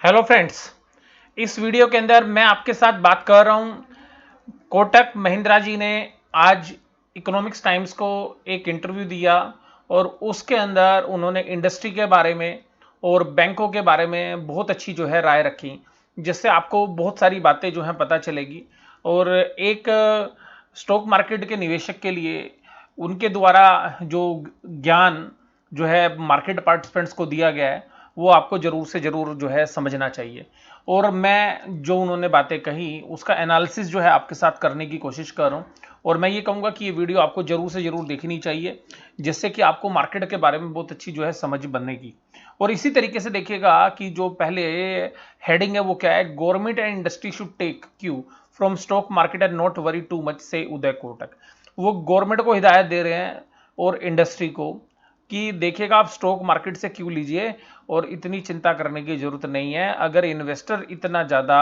Hello friends. इस video के अंदर मैं आपके साथ बात कर रहा हूं। कोटक महिंद्रा जी ने आज इकोनॉमिक्स टाइम्स को एक इंटरव्यू दिया और उसके अंदर उन्होंने इंडस्ट्री के बारे में और बैंकों के बारे में बहुत अच्छी जो है राय रखी, जिससे आपको बहुत सारी बातें जो हैं पता चलेगी। और एक स्टॉक मार्केट के निवेशक के लिए उनके द्वारा जो ज्ञान जो है मार्केट पार्टिसिपेंट्स को दिया गया है वो आपको जरूर से जरूर जो है समझना चाहिए। और मैं जो उन्होंने बातें कही उसका एनालिसिस जो है आपके साथ करने की कोशिश कर रहा हूँ। और मैं ये कहूँगा कि ये वीडियो आपको जरूर से जरूर देखनी चाहिए, जिससे कि आपको मार्केट के बारे में बहुत अच्छी जो है समझ बनेगी। और इसी तरीके से देखिएगा कि जो पहले हेडिंग है वो क्या है, government and industry should take cue from stock market and not worry too much से उदय कोटक। वो गवर्नमेंट को हिदायत दे रहे हैं और इंडस्ट्री को कि देखिएगा आप स्टॉक मार्केट से क्यों लीजिए और इतनी चिंता करने की जरूरत नहीं है। अगर इन्वेस्टर इतना ज़्यादा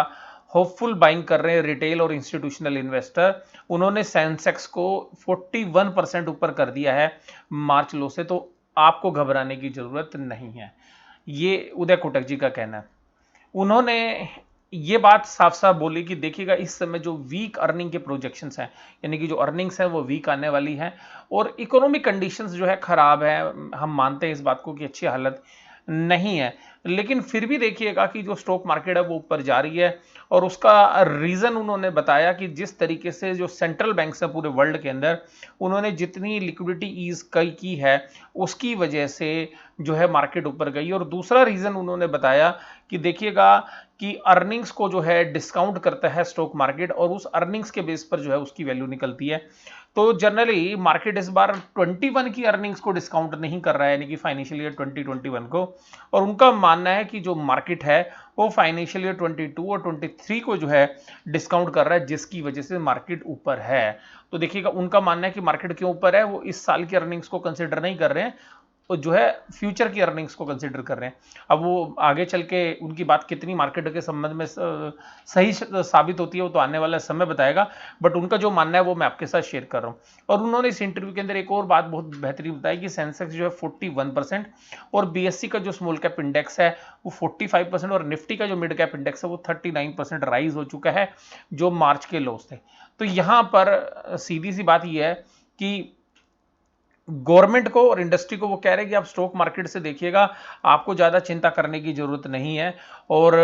होपफुल बाइंग कर रहे हैं, रिटेल और इंस्टीट्यूशनल इन्वेस्टर, उन्होंने सेंसेक्स को 41% ऊपर कर दिया है मार्च लो से, तो आपको घबराने की जरूरत नहीं है। ये उदय कोटक जी का कहना है। उन्होंने ये बात साफ साफ बोली कि देखिएगा इस समय जो वीक अर्निंग के प्रोजेक्शंस हैं, यानी कि जो अर्निंग्स है वो वीक आने वाली है और इकोनॉमिक कंडीशंस जो है खराब है। हम मानते हैं इस बात को कि अच्छी हालत नहीं है, लेकिन फिर भी देखिएगा कि जो स्टॉक मार्केट है वो ऊपर जा रही है। और उसका रीजन उन्होंने बताया कि जिस तरीके से जो सेंट्रल बैंक्स है पूरे वर्ल्ड के अंदर, उन्होंने जितनी लिक्विडिटी ईज की है उसकी वजह से जो है मार्केट ऊपर गई। और दूसरा रीजन उन्होंने बताया कि देखिएगा कि अर्निंग्स को जो है डिस्काउंट करता है स्टॉक मार्केट और उस अर्निंग्स के बेस पर जो है उसकी वैल्यू निकलती है। तो जनरली मार्केट इस बार 21 की अर्निंग्स को डिस्काउंट नहीं कर रहा है, यानी कि फाइनेंशियल ईयर 2021 को। और उनका मानना है कि जो मार्केट है वो फाइनेंशियल ईयर 22 और 23 को जो है डिस्काउंट कर रहा है, जिसकी वजह से मार्केट ऊपर है। तो देखिएगा उनका मानना है कि मार्केट क्यों ऊपर है, वो इस साल की अर्निंग्स को कंसिडर नहीं कर रहे हैं, जो है फ्यूचर की अर्निंग्स को कंसिडर कर रहे हैं। अब वो आगे चल के उनकी बात कितनी मार्केट के संबंध में सही साबित होती है वो तो आने वाला समय बताएगा, बट उनका जो मानना है वो मैं आपके साथ शेयर कर रहा हूँ। और उन्होंने इस इंटरव्यू के अंदर एक और बात बहुत बेहतरीन बताई कि सेंसेक्स जो है 41% और बीएससी का जो स्मॉल कैप इंडेक्स है वो 45% और निफ्टी का जो मिड कैप इंडेक्स है वो 39% राइज हो चुका है जो मार्च के लोस थे। तो यहां पर सीधी सी बात यह है कि गवर्नमेंट को और इंडस्ट्री को वो कह रहे हैं कि आप स्टॉक मार्केट से देखिएगा, आपको ज़्यादा चिंता करने की ज़रूरत नहीं है। और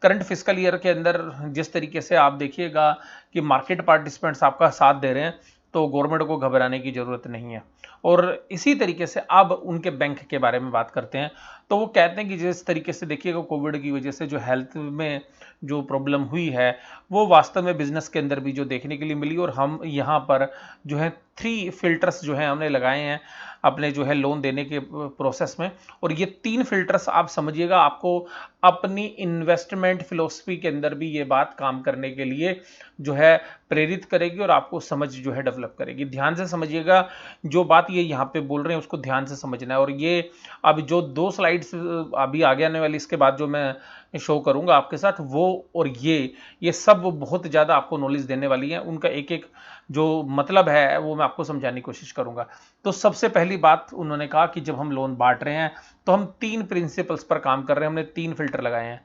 करंट फिस्कल ईयर के अंदर जिस तरीके से आप देखिएगा कि मार्केट पार्टिसिपेंट्स आपका साथ दे रहे हैं, तो गवर्नमेंट को घबराने की ज़रूरत नहीं है। और इसी तरीके से अब उनके बैंक के बारे में बात करते हैं। तो वो कहते हैं कि जिस तरीके से देखिएगा कोविड की वजह से जो हेल्थ में जो प्रॉब्लम हुई है वो वास्तव में बिजनेस के अंदर भी जो देखने के लिए मिली। और हम यहाँ पर जो है 3 फिल्टर्स जो है हमने लगाए हैं अपने जो है लोन देने के प्रोसेस में। और ये 3 फिल्टर्स आप समझिएगा आपको अपनी इन्वेस्टमेंट फिलोसफी के अंदर भी ये बात काम करने के लिए जो है प्रेरित करेगी और आपको समझ जो है डेवलप करेगी। ध्यान से समझिएगा, जो बात ये यहाँ पे बोल रहे हैं उसको ध्यान से समझना है। और ये अब जो 2 स्लाइड्स अभी आगे आने वाली इसके बाद जो मैं शो करूंगा आपके साथ, वो और ये सब बहुत ज़्यादा आपको नॉलेज देने वाली है। उनका एक एक जो मतलब है वो मैं आपको समझाने की कोशिश करूंगा। तो सबसे पहली बात उन्होंने कहा कि जब हम लोन बांट रहे हैं तो हम 3 प्रिंसिपल्स पर काम कर रहे हैं, हमने 3 फिल्टर लगाए हैं।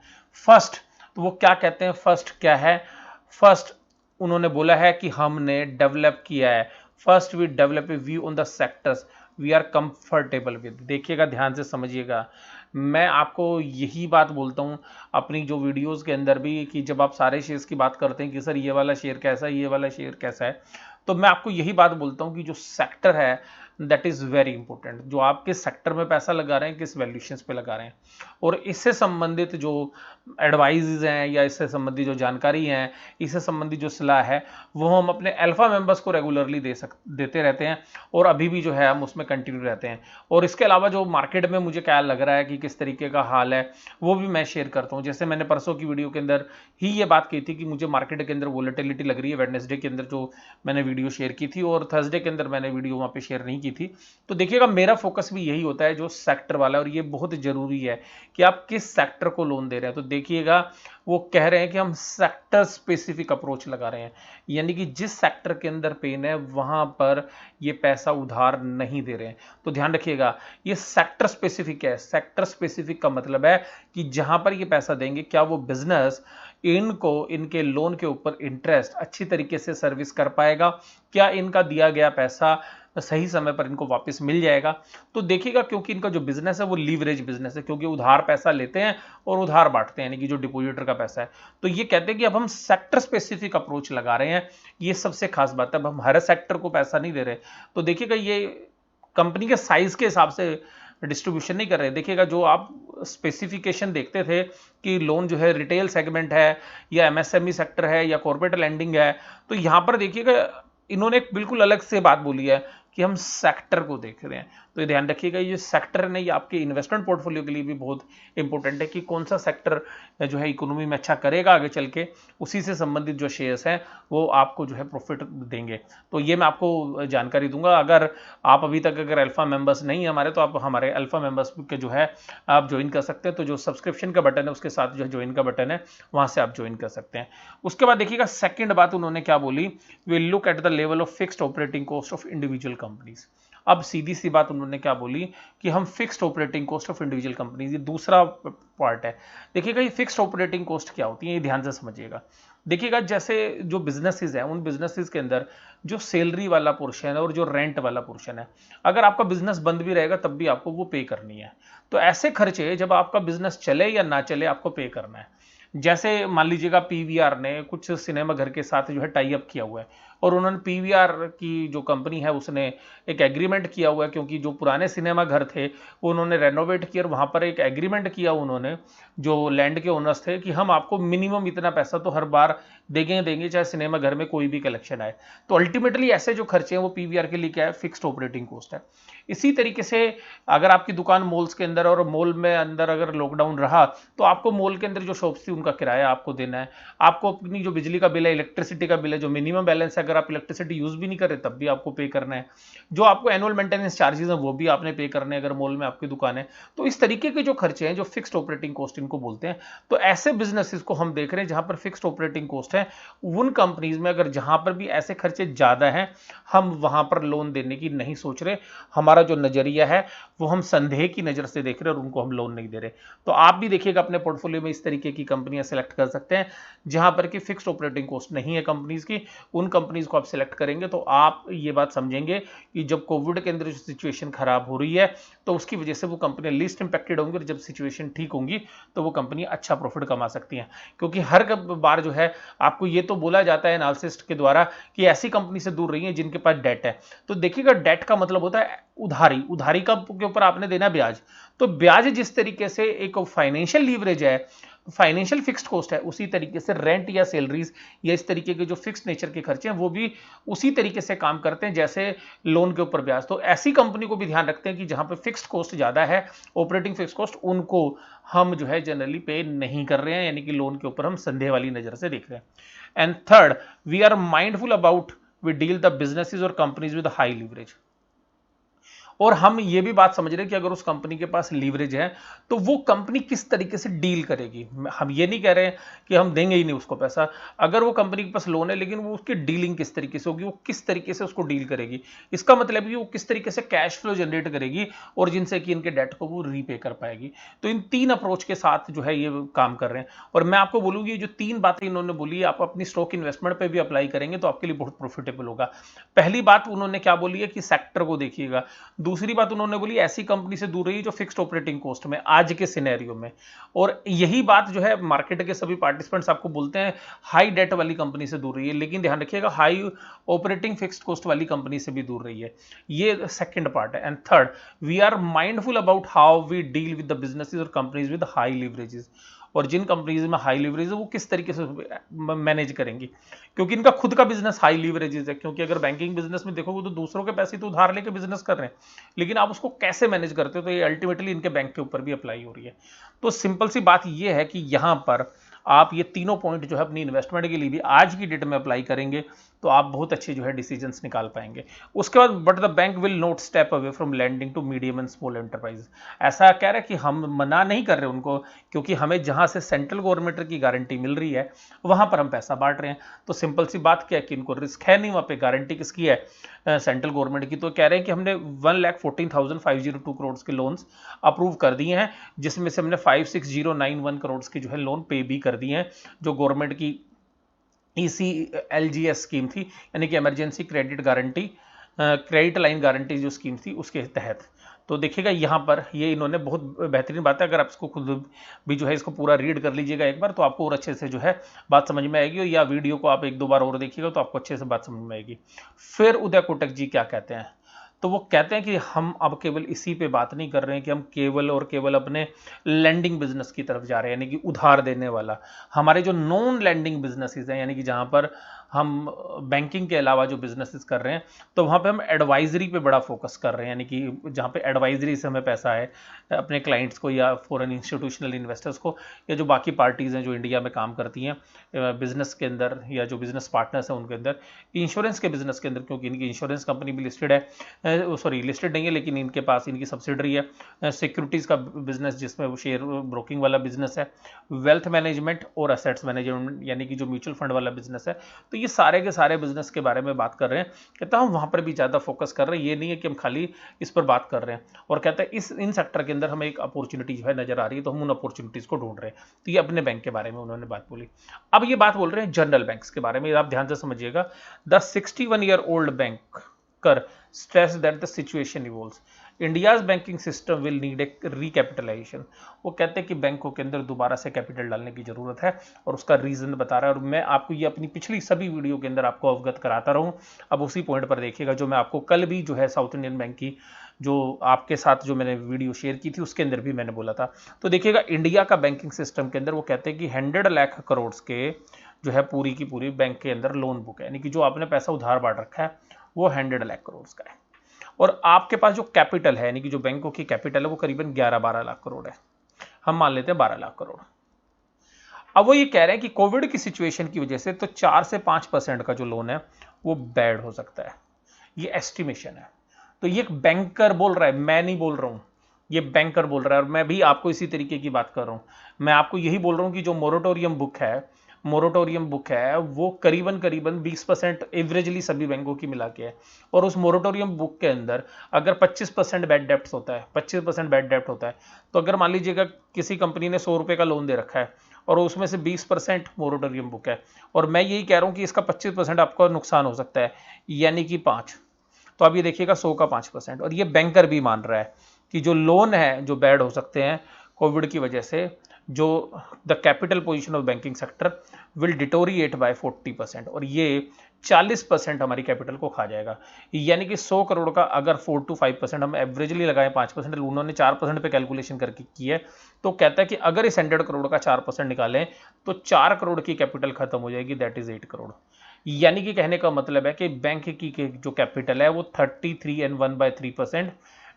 फर्स्ट, तो वो क्या कहते हैं, फर्स्ट क्या है? फर्स्ट उन्होंने बोला है कि हमने डेवलप किया है, first we develop a view on the sectors we are comfortable with. देखिएगा ध्यान से समझिएगा, मैं आपको यही बात बोलता हूं अपनी जो वीडियोस के अंदर भी कि जब आप सारे शेयर्स की बात करते हैं कि सर ये वाला शेयर कैसा है, ये वाला शेयर कैसा है, तो मैं आपको यही बात बोलता हूं कि जो सेक्टर है दैट इज वेरी इंपॉर्टेंट। जो आप किस सेक्टर में पैसा लगा रहे हैं, किस वैल्यूएशंस पे लगा रहे हैं, और इससे संबंधित जो एडवाइजेज हैं या इससे संबंधित जो जानकारी है, इससे संबंधित जो सलाह है, वो हम अपने अल्फा मेंबर्स को रेगुलरली देते रहते हैं और अभी भी जो है हम उसमें कंटिन्यू रहते हैं। और इसके अलावा जो मार्केट में मुझे क्या लग रहा है कि किस तरीके का हाल है वो भी मैं शेयर करता हूं। जैसे मैंने परसों की वीडियो के अंदर ही ये बात की थी कि मुझे मार्केट के अंदर वोलेटिलिटी लग रही है, वेडनेसडे के अंदर जो मैंने वीडियो शेयर की थी, और थर्सडे के अंदर मैंने वीडियो वहां पे शेयर नहीं की थी। तो देखिएगा मेरा फोकस भी यही होता है जो सेक्टर वाला, और ये बहुत जरूरी है कि आप किस सेक्टर को लोन दे रहे हैं। तो देखिएगा वो कह रहे हैं कि हम सेक्टर स्पेसिफिक अप्रोच लगा रहे हैं, यानी कि जिस सेक्टर के अंदर पेन है वहां पर ये पैसा उधार नहीं दे रहे हैं। तो ध्यान रखिएगा ये सेक्टर स्पेसिफिक है। सेक्टर स्पेसिफिक का मतलब है कि जहां पर ये पैसा देंगे क्या वो बिजनेस इनको इनके लोन के ऊपर इंटरेस्ट अच्छी तरीके से सर्विस कर पाएगा, क्या इनका दिया गया पैसा सही समय पर इनको वापस मिल जाएगा। तो देखिएगा क्योंकि इनका जो बिजनेस है वो लीवरेज बिजनेस है, क्योंकि उधार पैसा लेते हैं और उधार बांटते हैं, यानी कि जो डिपॉजिटर का पैसा है। तो ये कहते हैं कि अब हम सेक्टर स्पेसिफिक अप्रोच लगा रहे हैं, ये सबसे खास बात है। अब हम हर सेक्टर को पैसा नहीं दे रहे। तो देखिएगा ये कंपनी के साइज के हिसाब से डिस्ट्रीब्यूशन नहीं कर रहे। देखिएगा जो आप स्पेसिफिकेशन देखते थे कि लोन जो है रिटेल सेगमेंट है या एमएसएमई सेक्टर है या कॉर्पोरेट लैंडिंग है, तो यहां पर देखिएगा इन्होंने एक बिल्कुल अलग से बात बोली है कि हम सेक्टर को देख रहे हैं। तो ये ध्यान रखिएगा ये सेक्टर नहीं, आपके इन्वेस्टमेंट पोर्टफोलियो के लिए भी बहुत इंपॉर्टेंट है कि कौन सा सेक्टर जो है इकोनॉमी में अच्छा करेगा आगे चल के, उसी से संबंधित जो शेयर्स हैं वो आपको जो है प्रॉफिट देंगे। तो ये मैं आपको जानकारी दूंगा। अगर आप अभी तक अगर अल्फा मेंबर्स नहीं है हमारे, तो आप हमारे अल्फा मेंबर्स के जो है आप ज्वाइन कर सकते हैं। तो जो सब्सक्रिप्शन का बटन है उसके साथ जो ज्वाइन का बटन है वहां से आप ज्वाइन कर सकते हैं। उसके बाद देखिएगा सेकंड बात उन्होंने क्या बोली, we look at the level of fixed operating cost of individual companies. अब सीधी सी बात उन्होंने क्या बोली कि हम fixed operating cost of individual companies, ये दूसरा पार्ट है। देखिएगा ये फिक्स्ड ऑपरेटिंग कॉस्ट क्या होती है, ये ध्यान से समझिएगा। देखिएगा जैसे जो बिजनेसेस हैं उन बिजनेसेस के अंदर जो सैलरी वाला पोर्शन है और जो रेंट वाला पोर्शन है, अगर आपका बिजनेस बंद भी रहेगा तब भी आपको वो पे करनी है। तो ऐसे खर्चे जब आपका बिजनेस चले या ना चले आपको पे करना है। जैसे मान लीजिएगा पीवीआर ने कुछ सिनेमा घर के साथ जो है टाई अप किया हुआ है, और उन्होंने पीवीआर की जो कंपनी है उसने एक एग्रीमेंट किया हुआ है, क्योंकि जो पुराने सिनेमा घर थे वो उन्होंने रेनोवेट किया और वहां पर एक एग्रीमेंट किया उन्होंने जो लैंड के ओनर्स थे कि हम आपको मिनिमम इतना पैसा तो हर बार देंगे चाहे सिनेमा घर में कोई भी कलेक्शन आए। तो अल्टीमेटली ऐसे जो खर्चे हैं वो पीवीआर के लिए क्या है, फिक्स्ड ऑपरेटिंग कॉस्ट है। इसी तरीके से अगर आपकी दुकान मॉल्स के अंदर और मॉल में अंदर अगर लॉकडाउन रहा तो आपको मॉल के अंदर जो शॉप्स थी उनका किराया आपको देना है, आपको अपनी जो बिजली का बिल है, इलेक्ट्रिसिटी का बिल है, जो मिनिमम बैलेंस है, अगर आप इलेक्ट्रिसिटी यूज भी नहीं कर रहे तब भी आपको पे करना है, जो आपको एनुअल मेंटेनेंस चार्जेस हैं वो भी आपने पे करने हैं अगर मॉल में आपकी दुकान है। तो इस तरीके के जो खर्चे हैं जो फिक्स्ड ऑपरेटिंग कॉस्ट इनको बोलते हैं। तो ऐसे बिजनेसेस को हम देख रहे हैं जहां पर फिक्स्ड ऑपरेटिंग कॉस्ट है, उन कंपनीज में अगर जहां पर भी ऐसे खर्चे ज्यादा हैं हम वहां पर लोन देने की नहीं सोच रहे। हमारा जो नजरिया है वो हम संदेह की नजर से देख रहे हैं और उनको हम लोन नहीं दे रहे। तो आप भी देखिएगा अपने पोर्टफोलियो में इस तरीके की कंपनियां सेलेक्ट कर सकते हैं जहां पर कि फिक्स्ड ऑपरेटिंग कॉस्ट नहीं है कंपनीज की। उन कंपनीज को आप सिलेक्ट करेंगे तो आप ये बात समझेंगे कि जब कोविड के अंदर जो सिचुएशन खराब हो रही है तो उसकी वजह से वो कंपनियां लीस्ट इंपैक्टेड होंगी, और जब सिचुएशन ठीक होंगी तो वो कंपनी अच्छा प्रॉफिट कमा सकती हैं। क्योंकि हर बार जो है आपको ये तो बोला जाता है एनालिसिस्ट के द्वारा कि ऐसी कंपनी से दूर रहिए जिनके पास डेट है। तो देखिएगा डेट का मतलब होता है उधारी, उधारी का के ऊपर आपने देना ब्याज। तो ब्याज जिस तरीके से एक फाइनेंशियल लीवरेज है, फाइनेंशियल फिक्स्ड कॉस्ट है, उसी तरीके से रेंट या सैलरीज या इस तरीके के जो फिक्स्ड नेचर के खर्चे हैं वो भी उसी तरीके से काम करते हैं जैसे लोन के ऊपर ब्याज। तो ऐसी कंपनी को भी ध्यान रखते हैं कि जहां पर फिक्स्ड कॉस्ट ज्यादा है, ऑपरेटिंग फिक्स्ड कॉस्ट, उनको हम जो है जनरली पे नहीं कर रहे हैं, यानी कि लोन के ऊपर हम संदेह वाली नजर से देख रहे हैं। And third, we are mindful about we deal the businesses और कंपनीज विद हाई लीवरेज। और हम ये भी बात समझ रहे हैं कि अगर उस कंपनी के पास लीवरेज है तो वो कंपनी किस तरीके से डील करेगी। हम ये नहीं कह रहे हैं कि हम देंगे ही नहीं उसको पैसा। अगर वो कंपनी के पास लोन है लेकिन वो उसकी डीलिंग किस तरीके से होगी, वो किस तरीके से उसको डील करेगी, इसका मतलब कि वो किस तरीके से कैश फ्लो जनरेट करेगी और जिनसे कि इनके डेट को वो रीपे कर पाएगी। तो इन तीन अप्रोच के साथ जो है ये काम कर रहे हैं। और मैं आपको बोलूंगी जो तीन बातें इन्होंने बोली आप अपनी स्टॉक इन्वेस्टमेंट पे भी अप्लाई करेंगे तो आपके लिए बहुत प्रॉफिटेबल होगा। पहली बात उन्होंने क्या बोली है कि सेक्टर को देखिएगा। दूसरी बात उन्होंने बोली ऐसी कंपनी से दूर रहिए जो फिक्स्ड ऑपरेटिंग कॉस्ट में आज के सिनेरियो में, और यही बात जो है मार्केट के सभी पार्टिसिपेंट्स आपको बोलते हैं हाई डेट वाली कंपनी से दूर रहिए, लेकिन ध्यान रखिएगा हाई ऑपरेटिंग फिक्स्ड कॉस्ट वाली कंपनी से भी दूर रहिए। ये सेकंड पार्ट है। And third, we are mindful about how we deal with the businesses और कंपनीज विद हाई लीवरेजेस। और जिन कंपनीज में हाई लीवरेज है वो किस तरीके से मैनेज करेंगी, क्योंकि इनका खुद का बिजनेस हाई लीवरेजेस है। क्योंकि अगर बैंकिंग बिजनेस में देखोगे तो दूसरों के पैसे तो उधार लेके बिजनेस कर रहे हैं, लेकिन आप उसको कैसे मैनेज करते हो तो ये अल्टीमेटली इनके बैंक के ऊपर भी अप्लाई हो रही है। तो सिंपल सी बात ये है कि यहां पर आप ये तीनों पॉइंट जो है अपनी इन्वेस्टमेंट के लिए भी आज की डेट में अप्लाई करेंगे तो आप बहुत अच्छे जो है डिसीजंस निकाल पाएंगे। उसके बाद but the bank will not step away from lending to medium and small enterprise. ऐसा कह रहे हैं कि हम मना नहीं कर रहे उनको, क्योंकि हमें जहां से सेंट्रल गवर्नमेंट की गारंटी मिल रही है वहां पर हम पैसा बांट रहे हैं। तो सिंपल सी बात क्या है कि इनको रिस्क है नहीं, वहां पे गारंटी किसकी है, सेंट्रल गवर्नमेंट की। तो कह रहे हैं कि हमने 1,14,502 करोड़ के लोन्स अप्रूव कर दिए हैं, जिसमें से हमने 56091 करोड़ के जो है लोन पे भी कर दिए हैं, जो गवर्नमेंट की ECLGS स्कीम थी, यानी कि emergency credit guarantee, credit line guarantee जो स्कीम थी उसके तहत। तो देखिएगा यहाँ पर ये इन्होंने बहुत बेहतरीन बात है, अगर आप इसको खुद भी जो है इसको पूरा रीड कर लीजिएगा एक बार, तो आपको और अच्छे से जो है बात समझ में आएगी, या वीडियो को आप एक दो बार और देखिएगा तो आपको अच्छे से बात समझ में आएगी। फिर उदय कोटक जी क्या कहते हैं, तो वो कहते हैं कि हम अब केवल इसी पे बात नहीं कर रहे हैं कि हम केवल और केवल अपने लैंडिंग बिजनेस की तरफ जा रहे हैं, यानी कि उधार देने वाला। हमारे जो नॉन लैंडिंग बिजनेसेस हैं, यानी कि जहां पर हम बैंकिंग के अलावा जो बिजनेसेस कर रहे हैं, तो वहां पे हम एडवाइजरी पे बड़ा फोकस कर रहे हैं, यानी कि जहां पे एडवाइजरी से हमें पैसा है अपने क्लाइंट्स को या फॉरेन इंस्टीट्यूशनल इन्वेस्टर्स को, या जो बाकी पार्टीज हैं जो इंडिया में काम करती हैं बिजनेस के अंदर, या जो बिजनेस पार्टनर्स हैं उनके अंदर, इंश्योरेंस के बिजनेस के अंदर, क्योंकि इनकी इंश्योरेंस कंपनी भी लिस्टेड है, सॉरी लिस्टेड नहीं है लेकिन इनके पास इनकी सब्सिडरी है, सिक्योरिटीज का बिजनेस जिसमें वो शेयर ब्रोकिंग वाला बिजनेस है, वेल्थ मैनेजमेंट और असेट्स मैनेजमेंट यानी कि जो म्यूचुअल फंड वाला बिजनेस है। तो ये सारे के सारे बिजनेस के बारे में बात कर रहे हैं। कहता हम वहां पर भी ज्यादा फोकस कर रहे हैं, ये नहीं है कि हम खाली इस पर बात कर रहे हैं। और कहता है इन सेक्टर के अंदर हमें एक अपॉर्चुनिटी जो है नजर आ रही है, तो हम उन अपॉर्चुनिटीज को ढूंढ रहे हैं। तो ये अपने बैंक के बारे में उन्होंने बात बोली। अब ये बात बोल रहे हैं जनरल बैंक्स के बारे में, आप ध्यान से समझिएगा। The 61-year-old banker stressed that the situation evolves. India's banking system will need a recapitalization. वो कहते हैं कि बैंकों के अंदर दोबारा से कैपिटल डालने की जरूरत है, और उसका रीजन बता रहा है। और मैं आपको ये अपनी पिछली सभी वीडियो के अंदर आपको अवगत कराता रहूं। अब उसी पॉइंट पर देखिएगा, जो मैं आपको कल भी जो है साउथ इंडियन बैंक की जो आपके साथ जो मैंने वीडियो शेयर की थी उसके अंदर भी मैंने बोला था। तो देखिएगा इंडिया का बैंकिंग सिस्टम के अंदर वो कहते हैं कि 100 लाख करोड़ के जो है पूरी की पूरी बैंक के अंदर लोन बुक है, यानी कि जो आपने पैसा उधार बांट रखा है वो 100 लाख करोड़ का है। और आपके पास जो कैपिटल है, यानी कि जो बैंकों की कैपिटल है वो करीबन 11-12 लाख करोड़ है, हम मान लेते हैं 12 लाख करोड़। अब वो ये कह रहे हैं कि कोविड की सिचुएशन की वजह से तो 4 से 5% का जो लोन है वो बैड हो सकता है, ये एस्टिमेशन है। तो ये एक बैंकर बोल रहा है, मैं नहीं बोल रहा हूं, ये बैंकर बोल रहा है। और मैं भी आपको इसी तरीके की बात कर रहा हूं। मैं आपको यही बोल रहा हूं कि जो मोरेटोरियम बुक है वो करीबन करीबन 20% एवरेजली सभी बैंकों की मिला के है। और उस मोरेटोरियम बुक के अंदर अगर 25% बैड डेप्ट होता है, 25% बैड डेप्ट होता है, तो अगर मान लीजिएगा किसी कंपनी ने 100 रुपए का लोन दे रखा है और उसमें से 20% मोरेटोरियम बुक है, और मैं यही कह रहा हूं कि इसका 25% आपका नुकसान हो सकता है, यानी कि 5। तो अब ये देखिएगा 100 का 5%, और ये बैंकर भी मान रहा है कि जो लोन है जो बैड हो सकते हैं कोविड की वजह से, जो the capital position of banking sector will deteriorate by 40%, और ये 40% हमारी कैपिटल को खा जाएगा। यानी कि 100 करोड़ का अगर 4 to 5% हम एवरेजली लगाएं, 5%, उन्होंने 4% पे कैलकुलेशन करके की है। तो कहता है कि अगर इस 100 करोड़ का 4% निकालें तो 4 करोड़ की कैपिटल खत्म हो जाएगी, दैट इज 8 करोड़। यानी कि कहने का मतलब है कि बैंक की जो कैपिटल है वो 33 and 1/3%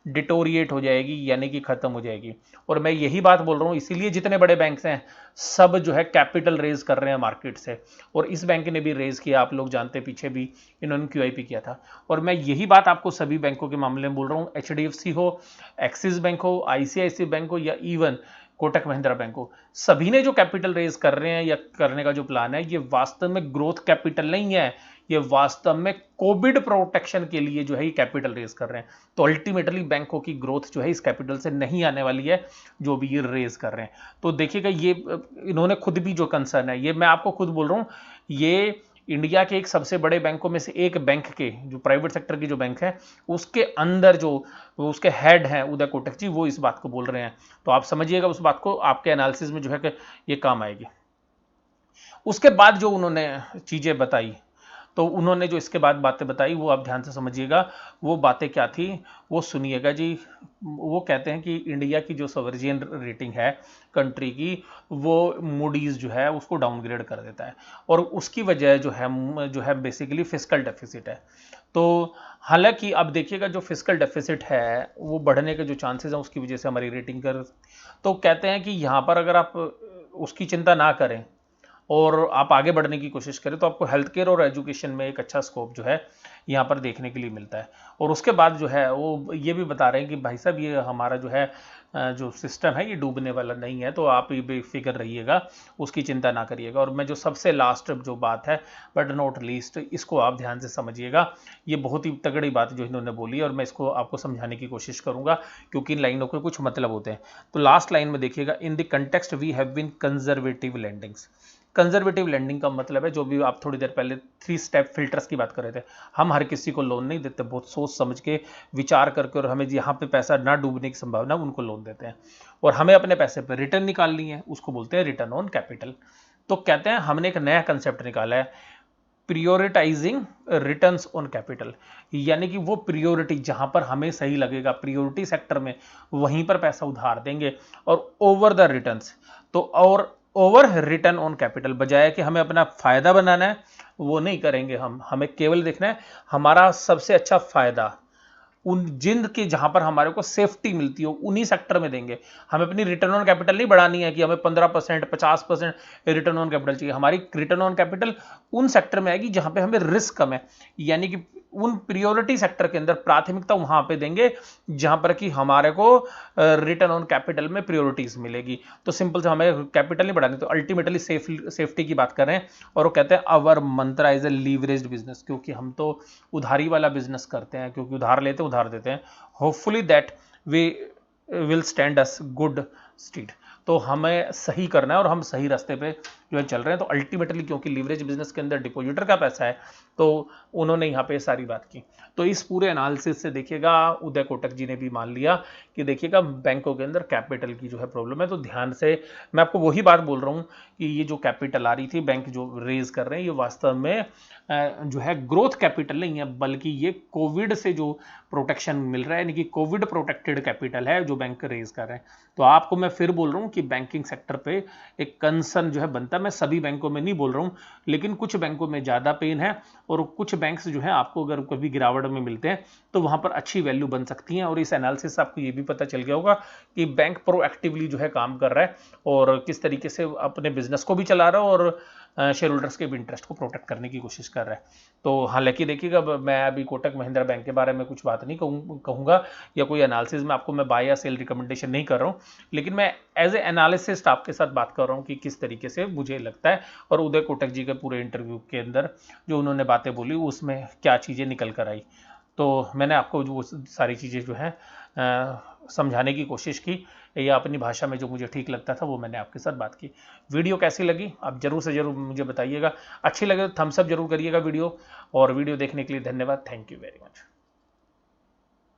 डिटोरिएट हो जाएगी, यानी कि खत्म हो जाएगी। और मैं यही बात बोल रहा हूं, इसीलिए जितने बड़े बैंक्स हैं सब जो है कैपिटल रेज कर रहे हैं मार्केट से, और इस बैंक ने भी रेज किया, आप लोग जानते हैं पीछे भी इन्होंने QIP किया था। और मैं यही बात आपको सभी बैंकों के मामले में बोल रहा हूं, HDFC हो, एक्सिस बैंक हो, ICICI बैंक हो, या इवन कोटक महिंद्रा बैंक हो, सभी ने जो कैपिटल रेज कर रहे हैं या करने का जो प्लान है, ये वास्तव में ग्रोथ कैपिटल नहीं है, ये वास्तव में कोविड प्रोटेक्शन के लिए जो है ये कैपिटल रेज कर रहे हैं। तो अल्टीमेटली बैंकों की ग्रोथ जो है इस कैपिटल से नहीं आने वाली है, जो भी ये रेज कर रहे हैं। तो देखिएगा ये इन्होंने खुद भी जो कंसर्न है, ये मैं आपको खुद बोल रहा हूं, ये इंडिया के एक सबसे बड़े बैंकों में से एक बैंक के जो प्राइवेट सेक्टर की जो बैंक है उसके अंदर जो उसके हेड हैं उदय कोटक जी, वो इस बात को बोल रहे हैं। तो आप समझिएगा उस बात को, आपके एनालिसिस में जो है कि ये काम आएगी। उसके बाद जो उन्होंने चीजें बताई, तो उन्होंने जो इसके बाद बातें बताई वो आप ध्यान से समझिएगा, वो बातें क्या थी वो सुनिएगा जी। वो कहते हैं कि इंडिया की जो सॉवरेन रेटिंग है कंट्री की, वो मूडीज जो है उसको डाउनग्रेड कर देता है, और उसकी वजह जो है बेसिकली फिस्कल डेफिसिट है। तो हालांकि अब देखिएगा जो फिस्कल डेफिसिट है वो बढ़ने के जो चांसेस हैं उसकी वजह से हमारी रेटिंग कर, तो कहते हैं कि यहाँ पर अगर आप उसकी चिंता ना करें और आप आगे बढ़ने की कोशिश करें तो आपको हेल्थ केयर और एजुकेशन में एक अच्छा स्कोप जो है यहाँ पर देखने के लिए मिलता है। और उसके बाद जो है वो ये भी बता रहे हैं कि भाई साहब ये हमारा जो है जो सिस्टम है ये डूबने वाला नहीं है, तो आप ये बेफिक्र रहिएगा, उसकी चिंता ना करिएगा। और मैं जो सबसे लास्ट जो बात है बट नॉट लीस्ट, इसको आप ध्यान से समझिएगा, ये बहुत ही तगड़ी बात जो इन्होंने बोली है और मैं इसको आपको समझाने की कोशिश करूंगा क्योंकि इन लाइनों के कुछ मतलब होते हैं। तो लास्ट लाइन में देखिएगा, in the context we have been conservative lendings. Conservative lending का मतलब है, जो भी आप थोड़ी देर पहले 3 स्टेप फिल्टर्स की बात कर रहे थे, हम हर किसी को लोन नहीं देते, बहुत सोच समझ के विचार करके और हमें यहाँ पे पैसा ना डूबने की संभावना उनको लोन देते हैं। और हमें अपने पैसे पे रिटर्न निकालनी है, उसको बोलते हैं रिटर्न ऑन कैपिटल। तो कहते हैं हमने एक नया कंसेप्ट निकाला है, प्रियोरिटाइजिंग रिटर्न्स ऑन कैपिटल, यानी कि वो प्रियोरिटी जहां पर हमें सही लगेगा प्रियोरिटी सेक्टर में, वहीं पर पैसा उधार देंगे और ओवर द रिटर्न्स। तो और ओवर रिटर्न ऑन कैपिटल, बजाय कि हमें अपना फायदा बनाना है वो नहीं करेंगे हम, हमें केवल देखना है हमारा सबसे अच्छा फायदा उन जिन के जहां पर हमारे को सेफ्टी मिलती हो उन्हीं सेक्टर में देंगे। हमें अपनी रिटर्न ऑन कैपिटल नहीं बढ़ानी है कि हमें 15% 50% रिटर्न ऑन कैपिटल चाहिए, हमारी रिटर्न ऑन कैपिटल उन सेक्टर में आएगी जहां पे हमें रिस्क कम है, यानी कि उन प्रियोरिटी सेक्टर के अंदर प्राथमिकता वहां पे देंगे जहां पर कि हमारे को रिटर्न ऑन कैपिटल में प्रियोरिटीज मिलेगी। तो सिंपल से हमें कैपिटल नहीं बढ़ानी, तो अल्टीमेटली सेफ्टी की बात कर रहे हैं। और वो कहते हैं अवर मंत्रा इज ए लीवरेज्ड बिजनेस, क्योंकि हम तो उधारी वाला बिजनेस करते हैं, क्योंकि उधार लेते उधार देते हैं। Hopefully that we will stand us good stead. तो हमें सही करना है और हम सही रास्ते पे जो है चल रहे हैं। तो अल्टीमेटली क्योंकि लीवरेज बिजनेस के अंदर डिपॉजिटर का पैसा है, तो उन्होंने यहाँ पे सारी बात की। तो इस पूरे एनालिसिस से देखिएगा उदय कोटक जी ने भी मान लिया कि देखिएगा बैंकों के अंदर कैपिटल की जो है प्रॉब्लम है। तो ध्यान से मैं आपको वही बात बोल रहा हूँ कि ये जो कैपिटल आ रही थी बैंक जो रेज कर रहे हैं, ये वास्तव में जो है ग्रोथ कैपिटल नहीं है, बल्कि ये कोविड से जो प्रोटेक्शन मिल रहा है, यानी कि कोविड प्रोटेक्टेड कैपिटल है जो बैंक रेज कर रहे हैं। तो आपको मैं फिर बोल रहा हूँ कि बैंकिंग सेक्टर पे एक कंसर्न जो है बनता है। मैं सभी बैंकों में नहीं बोल रहा हूँ, लेकिन कुछ बैंकों में ज़्यादा पेन है और कुछ बैंक्स जो है आपको अगर कभी गिरावट में मिलते हैं तो वहाँ पर अच्छी वैल्यू बन सकती हैं। और इस एनालिसिस से आपको ये भी पता चल गया होगा कि बैंक प्रोएक्टिवली जो है काम कर रहा है और किस तरीके से अपने बिजनेस को भी चला रहा है और शेयर होल्डर्स के भी इंटरेस्ट को प्रोटेक्ट करने की कोशिश कर रहा है। तो हालांकि देखिएगा, मैं अभी कोटक महिंद्रा बैंक के बारे में कुछ बात नहीं कहूँगा या कोई एनालिसिस में आपको मैं बाय या सेल रिकमेंडेशन नहीं कर रहा हूँ, लेकिन मैं एज ए एनालिसिस्ट आपके साथ बात कर रहा हूँ कि किस तरीके से मुझे लगता है। और उदय कोटक जी के पूरे इंटरव्यू के अंदर जो उन्होंने बातें बोली उसमें क्या चीज़ें निकल कर आई, तो मैंने आपको जो सारी चीज़ें जो है समझाने की कोशिश की, या अपनी भाषा में जो मुझे ठीक लगता था वो मैंने आपके साथ बात की। वीडियो कैसी लगी आप जरूर से जरूर मुझे बताइएगा, अच्छी लगे तो थम्स अप जरूर करिएगा वीडियो। और वीडियो देखने के लिए धन्यवाद, थैंक यू वेरी मच।